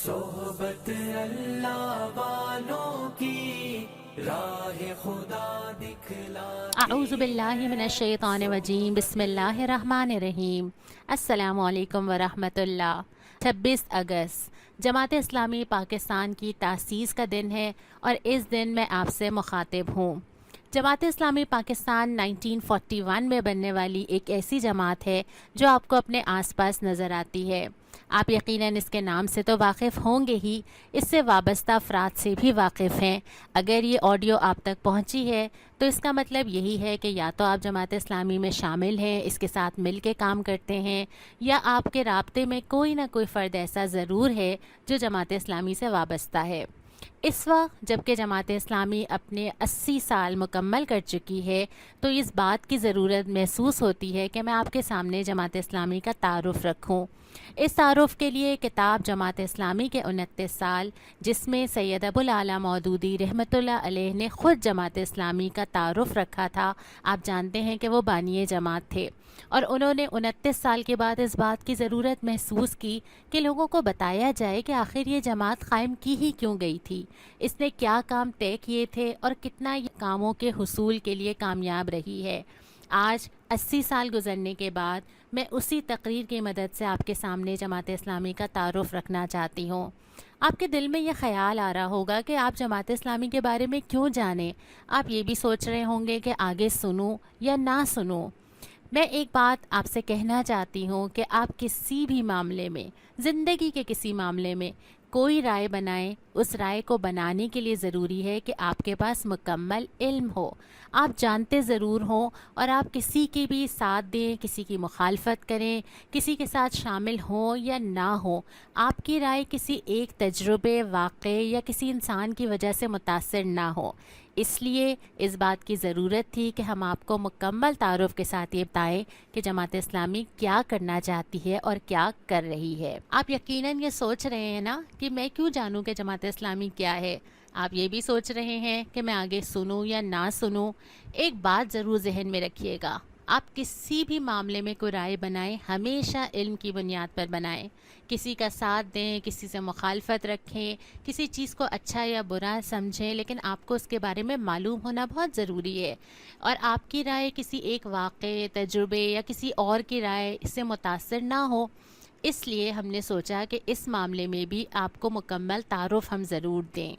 صحبت اللہ والوں کی راہ خدا دکھلا. اعوذ باللہ من الشیطان الرجیم. بسم اللہ الرحمن الرحیم. السلام علیکم ورحمۃ اللہ. 26 اگست جماعت اسلامی پاکستان کی تاسیس کا دن ہے اور اس دن میں آپ سے مخاطب ہوں. جماعت اسلامی پاکستان 1941 میں بننے والی ایک ایسی جماعت ہے جو آپ کو اپنے آس پاس نظر آتی ہے. آپ یقیناً اس کے نام سے تو واقف ہوں گے ہی، اس سے وابستہ افراد سے بھی واقف ہیں. اگر یہ آڈیو آپ تک پہنچی ہے تو اس کا مطلب یہی ہے کہ یا تو آپ جماعت اسلامی میں شامل ہیں، اس کے ساتھ مل کے کام کرتے ہیں، یا آپ کے رابطے میں کوئی نہ کوئی فرد ایسا ضرور ہے جو جماعت اسلامی سے وابستہ ہے. اس وقت جب کہ جماعت اسلامی اپنے 80 سال مکمل کر چکی ہے تو اس بات کی ضرورت محسوس ہوتی ہے کہ میں آپ کے سامنے جماعت اسلامی کا تعارف رکھوں. اس تعارف کے لیے کتاب جماعت اسلامی کے 29 سال، جس میں سید ابوالعلا مودودی رحمۃ اللہ علیہ نے خود جماعت اسلامی کا تعارف رکھا تھا. آپ جانتے ہیں کہ وہ بانی جماعت تھے اور انہوں نے 29 سال کے بعد اس بات کی ضرورت محسوس کی کہ لوگوں کو بتایا جائے کہ آخر یہ جماعت قائم کی ہی کیوں گئی تھی، اس نے کیا کام طے کیے تھے اور کتنا یہ کاموں کے حصول کے لیے کامیاب رہی ہے. آج 80 سال گزرنے کے بعد میں اسی تقریر کی مدد سے آپ کے سامنے جماعت اسلامی کا تعارف رکھنا چاہتی ہوں. آپ کے دل میں یہ خیال آ رہا ہوگا کہ آپ جماعت اسلامی کے بارے میں کیوں جانیں. آپ یہ بھی سوچ رہے ہوں گے کہ آگے سنوں یا نہ سنوں. میں ایک بات آپ سے کہنا چاہتی ہوں کہ آپ کسی بھی معاملے میں، زندگی کے کسی معاملے میں کوئی رائے بنائیں، اس رائے کو بنانے کے لیے ضروری ہے کہ آپ کے پاس مکمل علم ہو، آپ جانتے ضرور ہوں اور آپ کسی کی بھی ساتھ دیں، کسی کی مخالفت کریں، کسی کے ساتھ شامل ہوں یا نہ ہوں، آپ کی رائے کسی ایک تجربے، واقعے یا کسی انسان کی وجہ سے متاثر نہ ہو. اس لیے اس بات کی ضرورت تھی کہ ہم آپ کو مکمل تعارف کے ساتھ یہ بتائیں کہ جماعت اسلامی کیا کرنا چاہتی ہے اور کیا کر رہی ہے. آپ یقیناً یہ سوچ رہے ہیں نا کہ میں کیوں جانوں کہ جماعت اسلامی کیا ہے. آپ یہ بھی سوچ رہے ہیں کہ میں آگے سنوں یا نہ سنوں. ایک بات ضرور ذہن میں رکھیے گا، آپ کسی بھی معاملے میں کوئی رائے بنائیں ہمیشہ علم کی بنیاد پر بنائیں. کسی کا ساتھ دیں، کسی سے مخالفت رکھیں، کسی چیز کو اچھا یا برا سمجھیں، لیکن آپ کو اس کے بارے میں معلوم ہونا بہت ضروری ہے. اور آپ کی رائے کسی ایک واقعے، تجربے یا کسی اور کی رائے اس سے متاثر نہ ہو. اس لیے ہم نے سوچا کہ اس معاملے میں بھی آپ کو مکمل تعارف ہم ضرور دیں.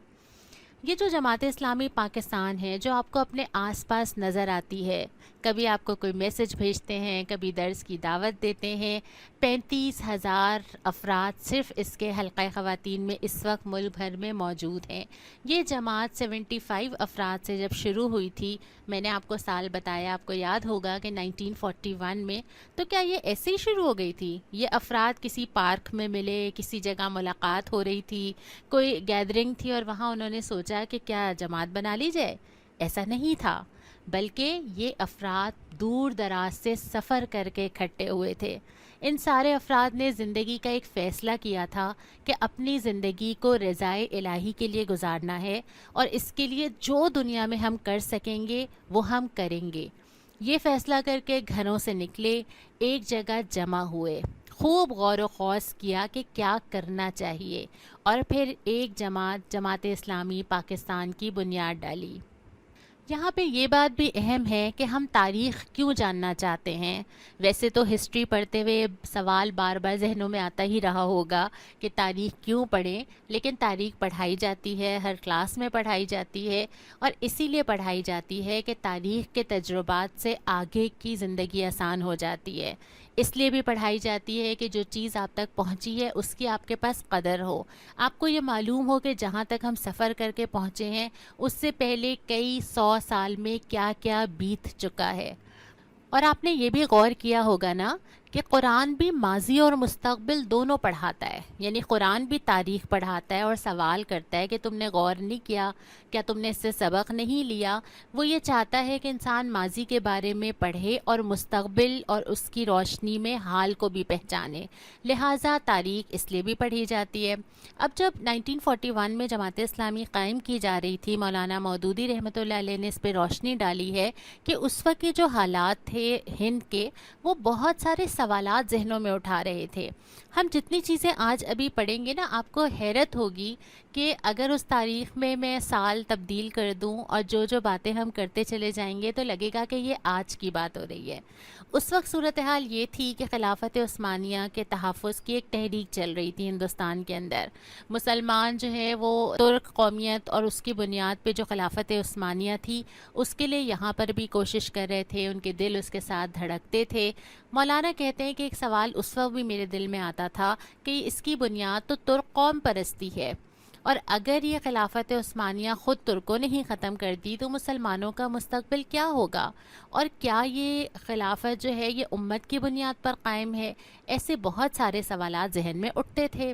یہ جو جماعت اسلامی پاکستان ہے، جو آپ کو اپنے آس پاس نظر آتی ہے، کبھی آپ کو کوئی میسج بھیجتے ہیں، کبھی درس کی دعوت دیتے ہیں. 35,000 افراد صرف اس کے حلقہ خواتین میں اس وقت ملک بھر میں موجود ہیں. یہ جماعت 75 افراد سے جب شروع ہوئی تھی، میں نے آپ کو سال بتایا، آپ کو یاد ہوگا کہ 1941 میں. تو کیا یہ ایسے ہی شروع ہو گئی تھی؟ یہ افراد کسی پارک میں ملے، کسی جگہ ملاقات ہو رہی تھی، کوئی گیدرنگ تھی اور وہاں انہوں نے سوچا کہ کیا جماعت بنا لی جائے؟ ایسا نہیں تھا، بلکہ یہ افراد دور دراز سے سفر کر کے اکٹھے ہوئے تھے. ان سارے افراد نے زندگی کا ایک فیصلہ کیا تھا کہ اپنی زندگی کو رضائے الہی کے لیے گزارنا ہے اور اس کے لیے جو دنیا میں ہم کر سکیں گے وہ ہم کریں گے. یہ فیصلہ کر کے گھروں سے نکلے، ایک جگہ جمع ہوئے، خوب غور و خوض کیا کہ کیا کرنا چاہیے، اور پھر ایک جماعت اسلامی پاکستان کی بنیاد ڈالی. یہاں پہ یہ بات بھی اہم ہے کہ ہم تاریخ کیوں جاننا چاہتے ہیں. ویسے تو ہسٹری پڑھتے ہوئے سوال بار بار ذہنوں میں آتا ہی رہا ہوگا کہ تاریخ کیوں پڑھیں، لیکن تاریخ پڑھائی جاتی ہے، ہر کلاس میں پڑھائی جاتی ہے، اور اسی لیے پڑھائی جاتی ہے کہ تاریخ کے تجربات سے آگے کی زندگی آسان ہو جاتی ہے. اس لیے بھی پڑھائی جاتی ہے کہ جو چیز آپ تک پہنچی ہے اس کی آپ کے پاس قدر ہو، آپ کو یہ معلوم ہو کہ جہاں تک ہم سفر کر کے پہنچے ہیں اس سے پہلے کئی 100 سال میں کیا کیا بیت چکا ہے. اور آپ نے یہ بھی غور کیا ہوگا نا کہ قرآن بھی ماضی اور مستقبل دونوں پڑھاتا ہے. یعنی قرآن بھی تاریخ پڑھاتا ہے اور سوال کرتا ہے کہ تم نے غور نہیں کیا، کیا تم نے اس سے سبق نہیں لیا. وہ یہ چاہتا ہے کہ انسان ماضی کے بارے میں پڑھے اور مستقبل اور اس کی روشنی میں حال کو بھی پہچانے. لہٰذا تاریخ اس لیے بھی پڑھی جاتی ہے. اب جب 1941 میں جماعت اسلامی قائم کی جا رہی تھی، مولانا مودودی رحمۃ اللہ علیہ نے اس پہ روشنی ڈالی ہے کہ اس وقت کے جو حالات تھے ہند کے، وہ بہت سارے سوالات ذہنوں میں اٹھا رہے تھے۔ ہم جتنی چیزیں آج ابھی پڑھیں گے نا، آپ کو حیرت ہوگی کہ اگر اس تاریخ میں سال تبدیل کر دوں اور جو باتیں ہم کرتے چلے جائیں گے تو لگے گا کہ یہ آج کی بات ہو رہی ہے۔ اس وقت صورتحال یہ تھی کہ خلافت عثمانیہ کے تحفظ کی ایک تحریک چل رہی تھی ہندوستان کے اندر۔ مسلمان جو ہے وہ ترک قومیت اور اس کی بنیاد پہ جو خلافت عثمانیہ تھی اس کے لیے یہاں پر بھی کوشش کر رہے تھے، ان کے دل اس کے ساتھ دھڑکتے تھے۔ مولانا کہتے ہیں کہ ایک سوال اس وقت بھی میرے دل میں آتا تھا کہ اس کی بنیاد تو ترک قوم پرستی ہے، اور اگر یہ خلافت عثمانیہ خود ترکوں نے ہی ختم کر دی تو مسلمانوں کا مستقبل کیا ہوگا، اور کیا یہ خلافت جو ہے یہ امت کی بنیاد پر قائم ہے؟ ایسے بہت سارے سوالات ذہن میں اٹھتے تھے۔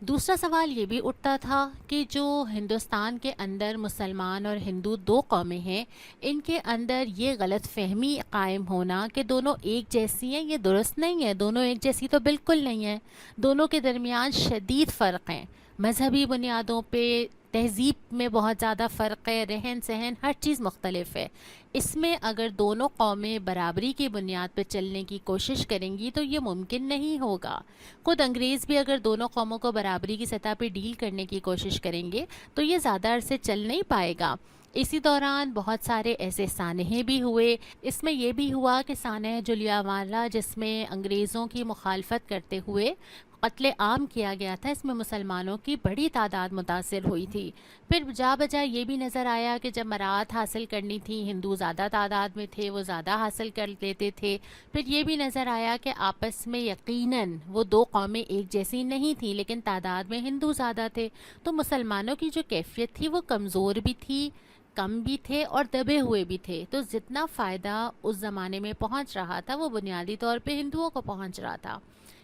دوسرا سوال یہ بھی اٹھتا تھا کہ جو ہندوستان کے اندر مسلمان اور ہندو دو قومیں ہیں، ان کے اندر یہ غلط فہمی قائم ہونا کہ دونوں ایک جیسی ہیں، یہ درست نہیں ہے۔ دونوں ایک جیسی تو بالکل نہیں ہے، دونوں کے درمیان شدید فرق ہیں، مذہبی بنیادوں پہ، تہذیب میں بہت زیادہ فرق ہے، رہن سہن ہر چیز مختلف ہے۔ اس میں اگر دونوں قومیں برابری کی بنیاد پہ چلنے کی کوشش کریں گی تو یہ ممکن نہیں ہوگا۔ خود انگریز بھی اگر دونوں قوموں کو برابری کی سطح پہ ڈیل کرنے کی کوشش کریں گے تو یہ زیادہ عرصے چل نہیں پائے گا۔ اسی دوران بہت سارے ایسے سانحے بھی ہوئے۔ اس میں یہ بھی ہوا کہ سانحہ جلیانوالہ، جس میں انگریزوں کی مخالفت کرتے ہوئے قتل عام کیا گیا تھا، اس میں مسلمانوں کی بڑی تعداد متاثر ہوئی تھی۔ پھر جا بجا یہ بھی نظر آیا کہ جب مراعات حاصل کرنی تھی، ہندو زیادہ تعداد میں تھے، وہ زیادہ حاصل کر لیتے تھے۔ پھر یہ بھی نظر آیا کہ آپس میں یقیناً وہ دو قومیں ایک جیسی نہیں تھیں، لیکن تعداد میں ہندو زیادہ تھے، تو مسلمانوں کی جو کیفیت تھی وہ کمزور بھی تھی، کم بھی تھے اور دبے ہوئے بھی تھے۔ تو جتنا فائدہ اس زمانے میں پہنچ رہا تھا وہ بنیادی طور پہ ہندوؤں کو پہنچ رہا تھا۔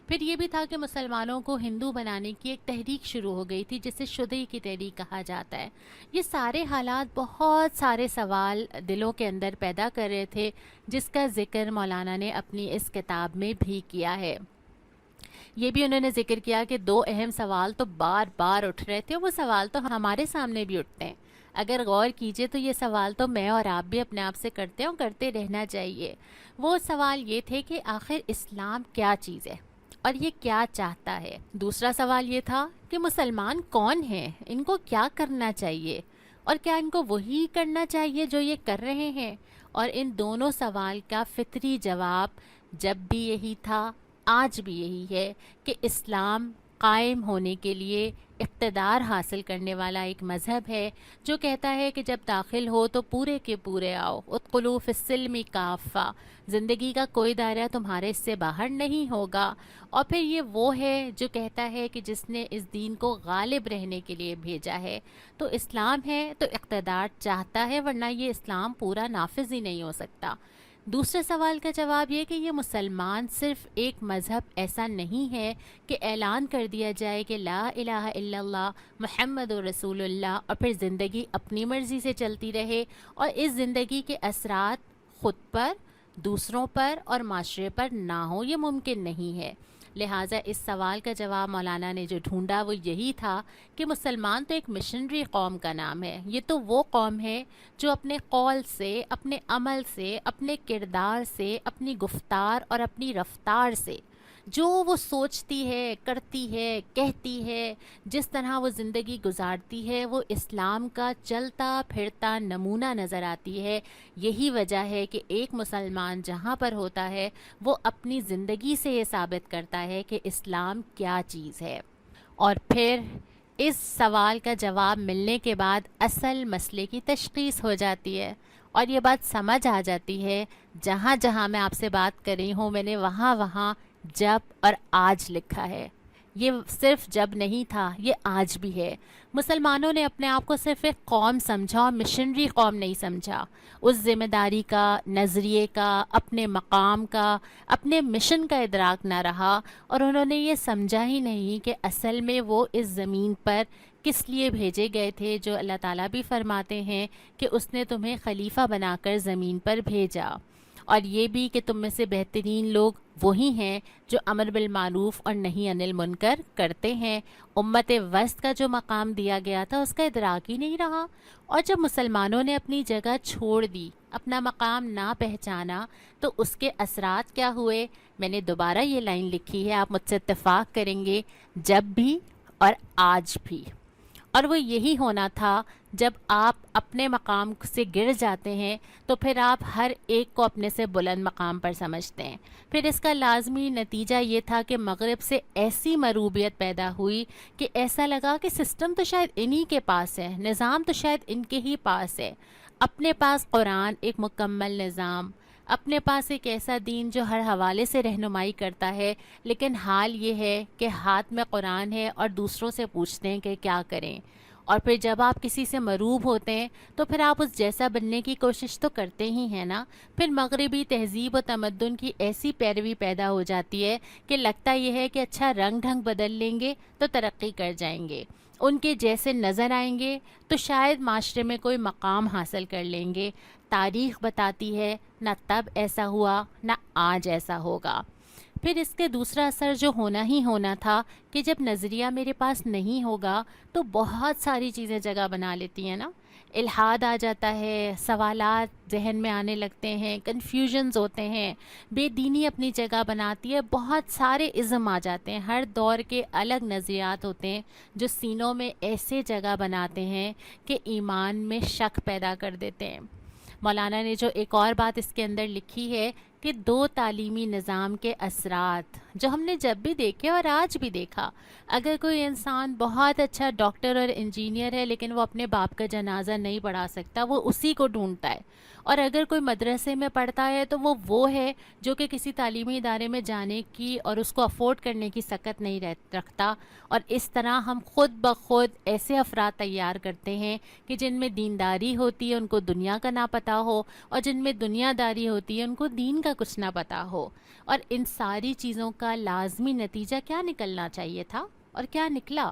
پھر یہ بھی تھا کہ مسلمانوں کو ہندو بنانے کی ایک تحریک شروع ہو گئی تھی، جسے شدعی کی تحریک کہا جاتا ہے۔ یہ سارے حالات بہت سارے سوال دلوں کے اندر پیدا کر رہے تھے، جس کا ذکر مولانا نے اپنی اس کتاب میں بھی کیا ہے۔ یہ بھی انہوں نے ذکر کیا کہ دو اہم سوال تو بار بار اٹھ رہے تھے، اور وہ سوال تو ہمارے سامنے بھی اٹھتے ہیں۔ اگر غور کیجئے تو یہ سوال تو میں اور آپ بھی اپنے آپ سے کرتے ہیں اور کرتے رہنا چاہیے۔ وہ سوال یہ تھے کہ آخر اسلام کیا چیز ہے اور یہ کیا چاہتا ہے۔ دوسرا سوال یہ تھا کہ مسلمان کون ہیں، ان کو کیا کرنا چاہیے، اور کیا ان کو وہی کرنا چاہیے جو یہ کر رہے ہیں؟ اور ان دونوں سوال کا فطری جواب جب بھی یہی تھا، آج بھی یہی ہے کہ اسلام قائم ہونے کے لیے اقتدار حاصل کرنے والا ایک مذہب ہے، جو کہتا ہے کہ جب داخل ہو تو پورے کے پورے آؤ، ادخلوا فی السلم کافہ، زندگی کا کوئی دائرہ تمہارے اس سے باہر نہیں ہوگا۔ اور پھر یہ وہ ہے جو کہتا ہے کہ جس نے اس دین کو غالب رہنے کے لیے بھیجا ہے، تو اسلام ہے تو اقتدار چاہتا ہے، ورنہ یہ اسلام پورا نافذ ہی نہیں ہو سکتا۔ دوسرے سوال کا جواب یہ کہ یہ مسلمان صرف ایک مذہب ایسا نہیں ہے کہ اعلان کر دیا جائے کہ لا الہ الا اللہ محمد رسول اللہ، اور پھر زندگی اپنی مرضی سے چلتی رہے اور اس زندگی کے اثرات خود پر، دوسروں پر اور معاشرے پر نہ ہو۔ یہ ممکن نہیں ہے۔ لہٰذا اس سوال کا جواب مولانا نے جو ڈھونڈا وہ یہی تھا کہ مسلمان تو ایک مشنری قوم کا نام ہے۔ یہ تو وہ قوم ہے جو اپنے قول سے، اپنے عمل سے، اپنے کردار سے، اپنی گفتار اور اپنی رفتار سے، جو وہ سوچتی ہے، کرتی ہے، کہتی ہے، جس طرح وہ زندگی گزارتی ہے، وہ اسلام کا چلتا پھرتا نمونہ نظر آتی ہے۔ یہی وجہ ہے کہ ایک مسلمان جہاں پر ہوتا ہے وہ اپنی زندگی سے یہ ثابت کرتا ہے کہ اسلام کیا چیز ہے۔ اور پھر اس سوال کا جواب ملنے کے بعد اصل مسئلے کی تشخیص ہو جاتی ہے، اور یہ بات سمجھ آ جاتی ہے۔ جہاں جہاں میں آپ سے بات کر رہی ہوں، میں نے وہاں وہاں جب اور آج لکھا ہے۔ یہ صرف جب نہیں تھا، یہ آج بھی ہے۔ مسلمانوں نے اپنے آپ کو صرف ایک قوم سمجھا اور مشنری قوم نہیں سمجھا۔ اس ذمہ داری کا، نظریے کا، اپنے مقام کا، اپنے مشن کا ادراک نہ رہا، اور انہوں نے یہ سمجھا ہی نہیں کہ اصل میں وہ اس زمین پر کس لیے بھیجے گئے تھے، جو اللہ تعالیٰ بھی فرماتے ہیں کہ اس نے تمہیں خلیفہ بنا کر زمین پر بھیجا، اور یہ بھی کہ تم میں سے بہترین لوگ وہی ہیں جو امر بالمعروف اور نہی عن المنکر کرتے ہیں۔ امت وسط کا جو مقام دیا گیا تھا اس کا ادراک ہی نہیں رہا، اور جب مسلمانوں نے اپنی جگہ چھوڑ دی، اپنا مقام نہ پہچانا، تو اس کے اثرات کیا ہوئے؟ میں نے دوبارہ یہ لائن لکھی ہے، آپ مجھ سے اتفاق کریں گے، جب بھی اور آج بھی. اور وہ یہی ہونا تھا. جب آپ اپنے مقام سے گر جاتے ہیں تو پھر آپ ہر ایک کو اپنے سے بلند مقام پر سمجھتے ہیں. پھر اس کا لازمی نتیجہ یہ تھا کہ مغرب سے ایسی مروبیت پیدا ہوئی کہ ایسا لگا کہ سسٹم تو شاید انہی کے پاس ہے، نظام تو شاید ان کے ہی پاس ہے. اپنے پاس قرآن ایک مکمل نظام، اپنے پاس ایک ایسا دین جو ہر حوالے سے رہنمائی کرتا ہے، لیکن حال یہ ہے کہ ہاتھ میں قرآن ہے اور دوسروں سے پوچھتے ہیں کہ کیا کریں. اور پھر جب آپ کسی سے مروب ہوتے ہیں تو پھر آپ اس جیسا بننے کی کوشش تو کرتے ہی ہیں نا. پھر مغربی تہذیب و تمدن کی ایسی پیروی پیدا ہو جاتی ہے کہ لگتا یہ ہے کہ اچھا رنگ ڈھنگ بدل لیں گے تو ترقی کر جائیں گے، ان کے جیسے نظر آئیں گے تو شاید معاشرے میں کوئی مقام حاصل کر لیں گے. تاریخ بتاتی ہے نہ تب ایسا ہوا نہ آج ایسا ہوگا. پھر اس کے دوسرا اثر جو ہونا ہی ہونا تھا کہ جب نظریہ میرے پاس نہیں ہوگا تو بہت ساری چیزیں جگہ بنا لیتی ہیں نا. الحاد آ جاتا ہے، سوالات ذہن میں آنے لگتے ہیں، کنفیوژنز ہوتے ہیں، بے دینی اپنی جگہ بناتی ہے، بہت سارے ازم آ جاتے ہیں. ہر دور کے الگ نظریات ہوتے ہیں جو سینوں میں ایسے جگہ بناتے ہیں کہ ایمان میں شک پیدا کر دیتے ہیں. مولانا نے جو ایک اور بات اس کے اندر لکھی ہے کہ دو تعلیمی نظام کے اثرات جو ہم نے جب بھی دیکھے اور آج بھی دیکھا. اگر کوئی انسان بہت اچھا ڈاکٹر اور انجینئر ہے لیکن وہ اپنے باپ کا جنازہ نہیں پڑھا سکتا، وہ اسی کو ڈھونڈتا ہے. اور اگر کوئی مدرسے میں پڑھتا ہے تو وہ ہے جو کہ کسی تعلیمی ادارے میں جانے کی اور اس کو افورڈ کرنے کی سکت نہیں رکھتا. اور اس طرح ہم خود بخود ایسے افراد تیار کرتے ہیں کہ جن میں دینداری ہوتی ہے ان کو دنیا کا نہ پتہ ہو، اور جن میں دنیا داری ہوتی ہے ان کو دین کا کچھ نہ پتہ ہو. اور ان ساری چیزوں کا لازمی نتیجہ کیا نکلنا چاہیے تھا اور کیا نکلا؟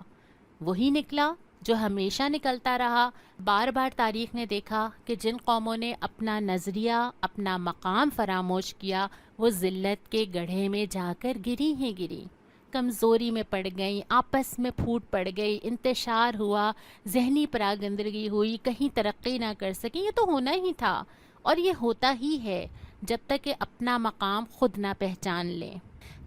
وہی نکلا جو ہمیشہ نکلتا رہا. بار بار تاریخ نے دیکھا کہ جن قوموں نے اپنا نظریہ، اپنا مقام فراموش کیا، وہ ذلت کے گڑھے میں جا کر گری ہیں گری، کمزوری میں پڑ گئیں، آپس میں پھوٹ پڑ گئی، انتشار ہوا، ذہنی پراگندگی ہوئی، کہیں ترقی نہ کر سکیں. یہ تو ہونا ہی تھا اور یہ ہوتا ہی ہے جب تک کہ اپنا مقام خود نہ پہچان لیں.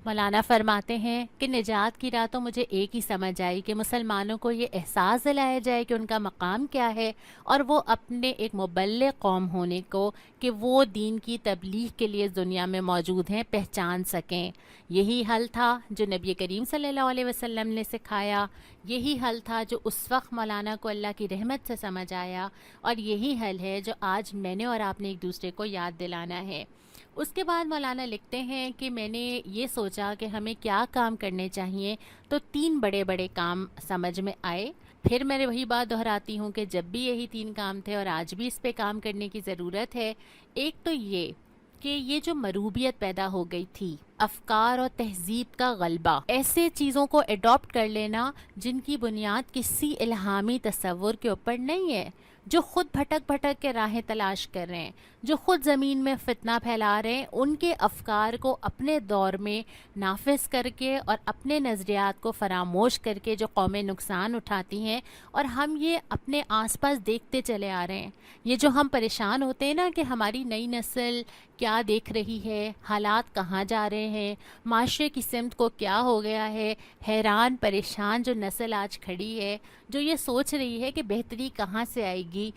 مولانا فرماتے ہیں کہ نجات کی راہ تو مجھے ایک ہی سمجھ آئی کہ مسلمانوں کو یہ احساس دلایا جائے کہ ان کا مقام کیا ہے، اور وہ اپنے ایک مبلغ قوم ہونے کو کہ وہ دین کی تبلیغ کے لیے دنیا میں موجود ہیں پہچان سکیں. یہی حل تھا جو نبی کریم صلی اللہ علیہ وسلم نے سکھایا، یہی حل تھا جو اس وقت مولانا کو اللہ کی رحمت سے سمجھ آیا، اور یہی حل ہے جو آج میں نے اور آپ نے ایک دوسرے کو یاد دلانا ہے. اس کے بعد مولانا لکھتے ہیں کہ میں نے یہ سوچا کہ ہمیں کیا کام کرنے چاہیے، تو 3 بڑے بڑے کام سمجھ میں آئے. پھر میں وہی بات دہراتی ہوں کہ جب بھی یہی 3 کام تھے اور آج بھی اس پہ کام کرنے کی ضرورت ہے. ایک تو یہ کہ یہ جو مروبیت پیدا ہو گئی تھی، افکار اور تہذیب کا غلبہ، ایسے چیزوں کو اڈاپٹ کر لینا جن کی بنیاد کسی الہامی تصور کے اوپر نہیں ہے، جو خود بھٹک بھٹک کے راہیں تلاش کر رہے ہیں، جو خود زمین میں فتنہ پھیلا رہے ہیں، ان کے افکار کو اپنے دور میں نافذ کر کے اور اپنے نظریات کو فراموش کر کے جو قومیں نقصان اٹھاتی ہیں، اور ہم یہ اپنے آس پاس دیکھتے چلے آ رہے ہیں. یہ جو ہم پریشان ہوتے ہیں نا کہ ہماری نئی نسل کیا دیکھ رہی ہے، حالات کہاں جا رہے ہیں، معاشرے کی سمت کو کیا ہو گیا ہے، حیران پریشان جو نسل آج کھڑی ہے، جو یہ سوچ رہی ہے کہ بہتری کہاں سے آئے گی.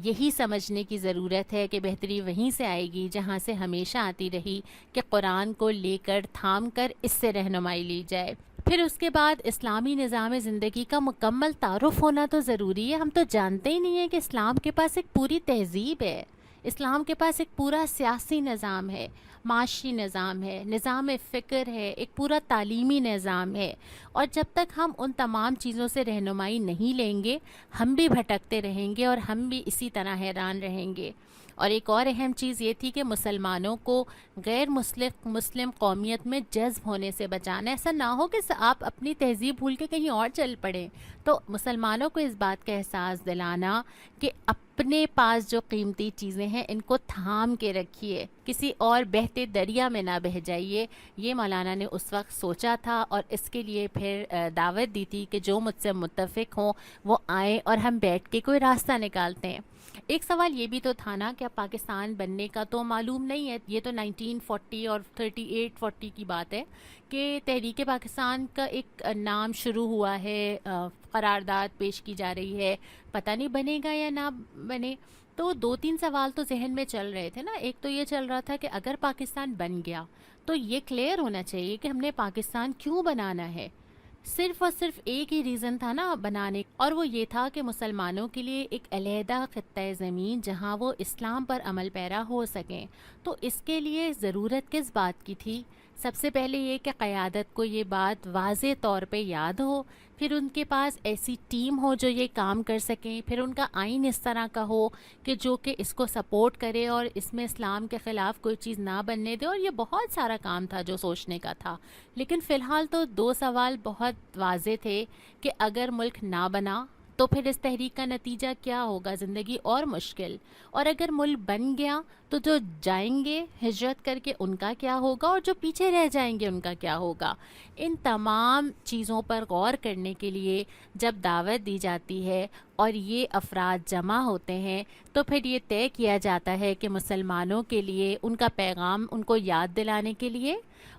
یہی سمجھنے کی ضرورت ہے کہ بہتری وہیں سے آئے گی جہاں سے ہمیشہ آتی رہی کہ قرآن کو لے کر تھام کر اس سے رہنمائی لی جائے. پھر اس کے بعد اسلامی نظام زندگی کا مکمل تعارف ہونا تو ضروری ہے. ہم تو جانتے ہی نہیں ہیں کہ اسلام کے پاس ایک پوری تہذیب ہے، اسلام کے پاس ایک پورا سیاسی نظام ہے، معاشی نظام ہے، نظام فکر ہے، ایک پورا تعلیمی نظام ہے. اور جب تک ہم ان تمام چیزوں سے رہنمائی نہیں لیں گے، ہم بھی بھٹکتے رہیں گے اور ہم بھی اسی طرح حیران رہیں گے. اور ایک اور اہم چیز یہ تھی کہ مسلمانوں کو غیر مسلم قومیت میں جذب ہونے سے بچانا. ایسا نہ ہو کہ آپ اپنی تہذیب بھول کے کہیں اور چل پڑیں. تو مسلمانوں کو اس بات کا احساس دلانا کہ اپنے پاس جو قیمتی چیزیں ہیں ان کو تھام کے رکھیے، کسی اور بہتے دریا میں نہ بہہ جائیے. یہ مولانا نے اس وقت سوچا تھا اور اس کے لیے پھر دعوت دی تھی کہ جو مجھ سے متفق ہوں وہ آئیں اور ہم بیٹھ کے کوئی راستہ نکالتے ہیں. ایک سوال یہ بھی تو تھا نا کہ پاکستان بننے کا تو معلوم نہیں ہے. یہ تو 1940 اور 38-40 کی بات ہے کہ تحریک پاکستان کا ایک نام شروع ہوا ہے, قرارداد پیش کی جا رہی ہے, پتہ نہیں بنے گا یا نہ بنے. تو 2-3 سوال تو ذہن میں چل رہے تھے نا. ایک تو یہ چل رہا تھا کہ اگر پاکستان بن گیا تو یہ کلیئر ہونا چاہیے کہ ہم نے پاکستان کیوں بنانا ہے. صرف اور صرف ایک ہی ریزن تھا نا بنانے, اور وہ یہ تھا کہ مسلمانوں کے لیے ایک علیحدہ خطہ زمین جہاں وہ اسلام پر عمل پیرا ہو سکیں. تو اس کے لیے ضرورت کس بات کی تھی؟ سب سے پہلے یہ کہ قیادت کو یہ بات واضح طور پہ یاد ہو, پھر ان کے پاس ایسی ٹیم ہو جو یہ کام کر سکیں, پھر ان کا آئین اس طرح کا ہو کہ جو کہ اس کو سپورٹ کرے اور اس میں اسلام کے خلاف کوئی چیز نہ بننے دے. اور یہ بہت سارا کام تھا جو سوچنے کا تھا. لیکن فی الحال تو 2 سوال بہت واضح تھے کہ اگر ملک نہ بنا تو پھر اس تحریک کا نتیجہ کیا ہوگا, زندگی اور مشکل, اور اگر ملک بن گیا تو جو جائیں گے ہجرت کر کے ان کا کیا ہوگا, اور جو پیچھے رہ جائیں گے ان کا کیا ہوگا. ان تمام چیزوں پر غور کرنے کے لیے جب دعوت دی جاتی ہے اور یہ افراد جمع ہوتے ہیں تو پھر یہ طے کیا جاتا ہے کہ مسلمانوں کے لیے ان کا پیغام ان کو یاد دلانے کے لیے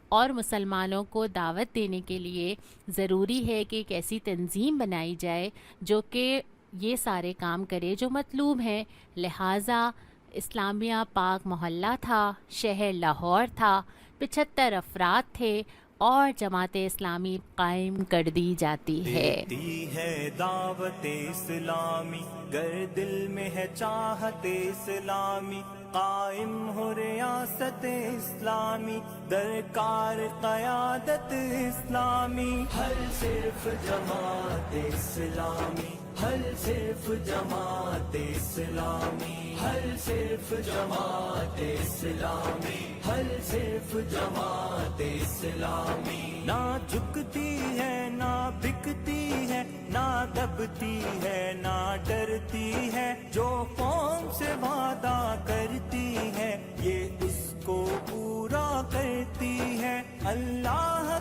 اور مسلمانوں کو دعوت دینے کے لیے ضروری ہے کہ ایک ایسی تنظیم بنائی جائے جو کہ یہ سارے کام کرے جو مطلوب ہیں. لہٰذا اسلامیہ پاک محلہ تھا, شہر لاہور تھا, 75 افراد تھے اور جماعت اسلامی قائم کر دی جاتی ہے. دیتی ہے دعوت اسلامی, گر دل میں ہے چاہت اسلامی, قائم ہو ریاست اسلامی, درکار قیادت اسلامی. حل صرف جماعت اسلامی, حل صرف جماعت اسلامی, حل صرف جماعت اسلامی, حل صرف جماعت اسلامی. نہ جھکتی ہے نہ بکتی ہے, نہ دبتی ہے نہ ڈرتی ہے, جو قوم سے وعدہ کرتی ہے یہ اس کو پورا کرتی ہے. اللہ